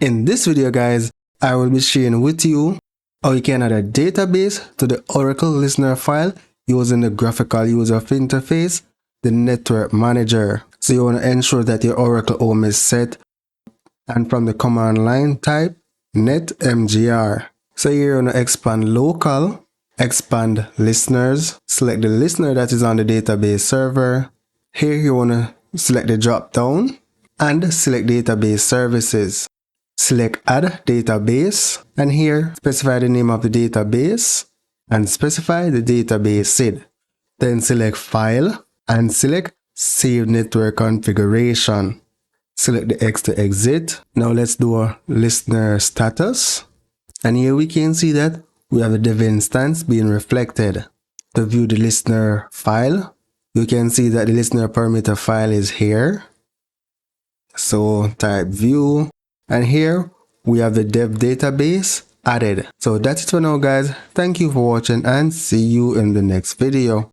In this video guys, I will be sharing with you how you can add a database to the Oracle listener file using the graphical user interface, the network manager. So you want to ensure that your Oracle home is set, and from the command line type netmgr. So here you want to expand local, expand listeners, select the listener that is on the database server. Here you want to select the drop down and select database services. Select add database, and here specify the name of the database and specify the database SID. Then select file and select save network configuration. Select the X to exit. Now let's do a listener status. And here we can see that we have a dev instance being reflected. To view the listener file, you can see that the listener parameter file is here. So type view, and here we have the dev database added. So that's it for now guys. Thank you for watching and see you in the next video.